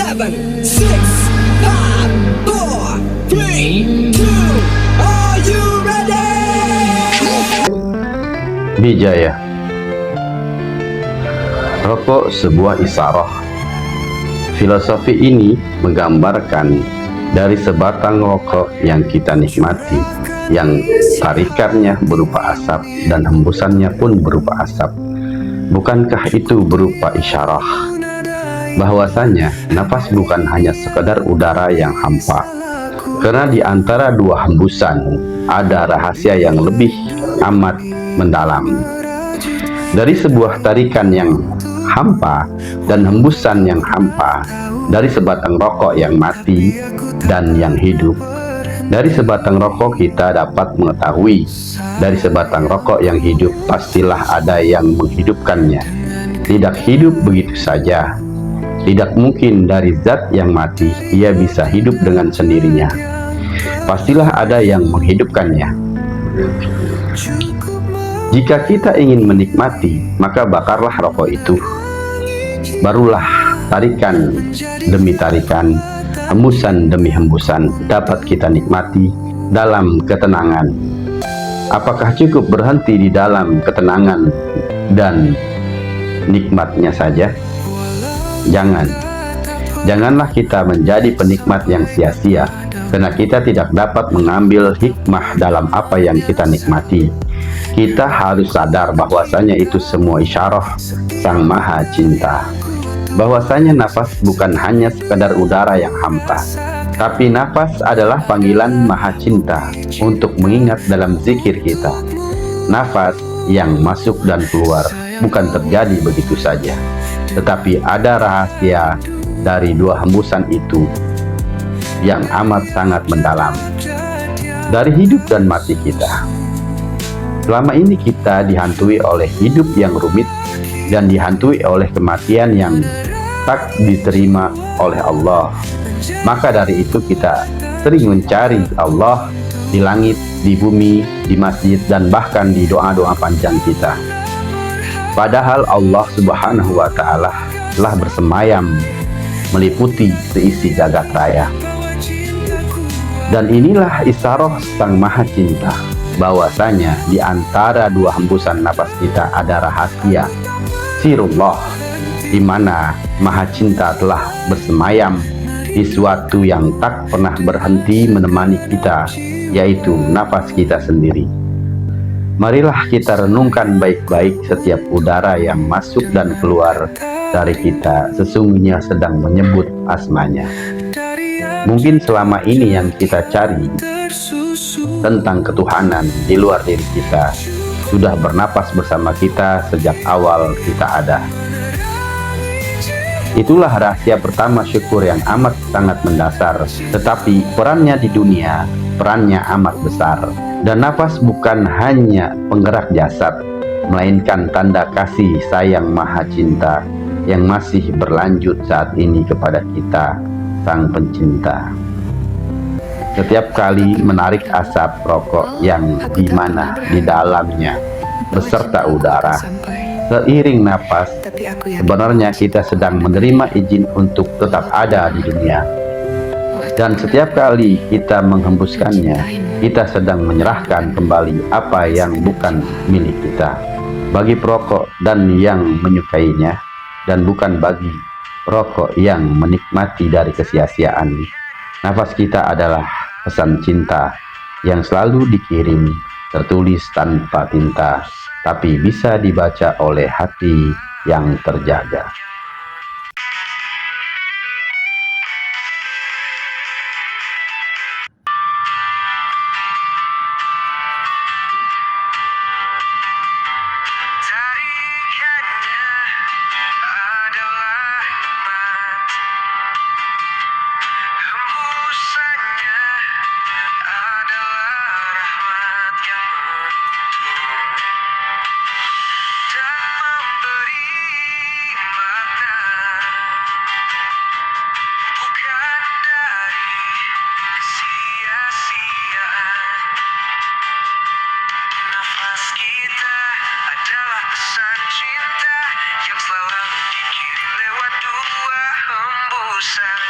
7, 6, 5, 4, 3, 2. Are you ready? Bijaya. Rokok sebuah isyarah. Filosofi ini menggambarkan dari sebatang rokok yang kita nikmati, yang tarikannya berupa asap dan hembusannya pun berupa asap. Bukankah itu berupa isyarah bahwasanya nafas bukan hanya sekedar udara yang hampa? Karena di antara dua hembusan ada rahasia yang lebih amat mendalam. Dari sebuah tarikan yang hampa dan hembusan yang hampa, dari sebatang rokok yang mati dan yang hidup, dari sebatang rokok kita dapat mengetahui, dari sebatang rokok yang hidup pastilah ada yang menghidupkannya. Tidak hidup begitu saja. Tidak mungkin dari zat yang mati ia bisa hidup dengan sendirinya. Pastilah ada yang menghidupkannya. Jika kita ingin menikmati, maka bakarlah rokok itu. Barulah tarikan demi tarikan, hembusan demi hembusan dapat kita nikmati dalam ketenangan. Apakah cukup berhenti di dalam ketenangan dan nikmatnya saja? Janganlah kita menjadi penikmat yang sia-sia, karena kita tidak dapat mengambil hikmah dalam apa yang kita nikmati. Kita harus sadar bahwasanya itu semua isyarah Sang Maha Cinta. Bahwasanya nafas bukan hanya sekadar udara yang hampa, tapi nafas adalah panggilan Maha Cinta untuk mengingat dalam zikir kita. Nafas yang masuk dan keluar bukan terjadi begitu saja, tetapi ada rahasia dari dua hembusan itu yang amat sangat mendalam. Dari hidup dan mati kita, selama ini kita dihantui oleh hidup yang rumit dan dihantui oleh kematian yang tak diterima oleh Allah. Maka dari itu kita sering mencari Allah di langit, di bumi, di masjid, dan bahkan di doa-doa panjang kita. Padahal Allah Subhanahu wa Ta'ala telah bersemayam meliputi seisi jagat raya. Dan inilah isyarah Sang Maha Cinta, bahwasanya di antara dua hembusan napas kita ada rahasia sirullah, di mana Maha Cinta telah bersemayam di suatu yang tak pernah berhenti menemani kita, yaitu nafas kita sendiri. Marilah kita renungkan baik-baik setiap udara yang masuk dan keluar dari kita sesungguhnya sedang menyebut asmanya. Mungkin selama ini yang kita cari tentang ketuhanan di luar diri kita sudah bernapas bersama kita sejak awal kita ada. Itulah rahasia pertama syukur yang amat sangat mendasar, tetapi perannya di dunia, perannya amat besar. Dan nafas bukan hanya penggerak jasad, melainkan tanda kasih sayang Maha Cinta yang masih berlanjut saat ini kepada kita, Sang Pencinta. Setiap kali menarik asap rokok yang dimana di dalamnya beserta udara, seiring nafas, sebenarnya kita sedang menerima izin untuk tetap ada di dunia. Dan setiap kali kita menghembuskannya, kita sedang menyerahkan kembali apa yang bukan milik kita bagi perokok dan yang menyukainya, dan bukan bagi perokok yang menikmati dari kesia-siaan. Nafas kita adalah pesan cinta yang selalu dikirim, tertulis tanpa tinta, tapi bisa dibaca oleh hati yang terjaga. Yang selalu dikirim lewat dua hembusan.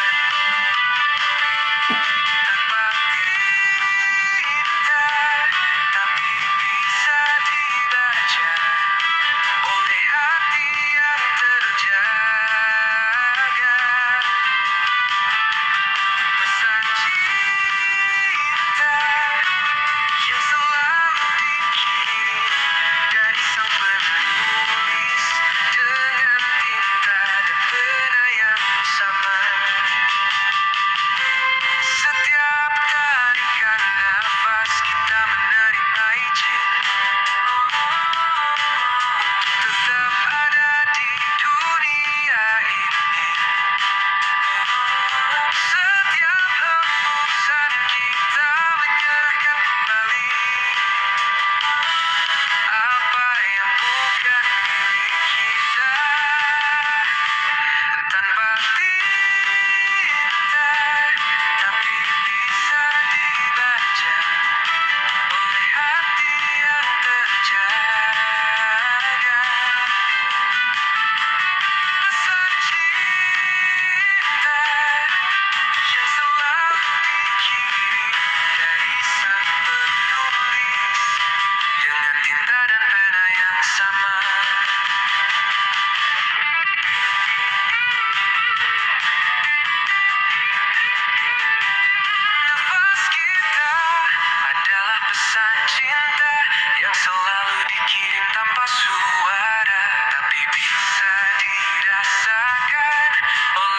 bisa dirasakan oleh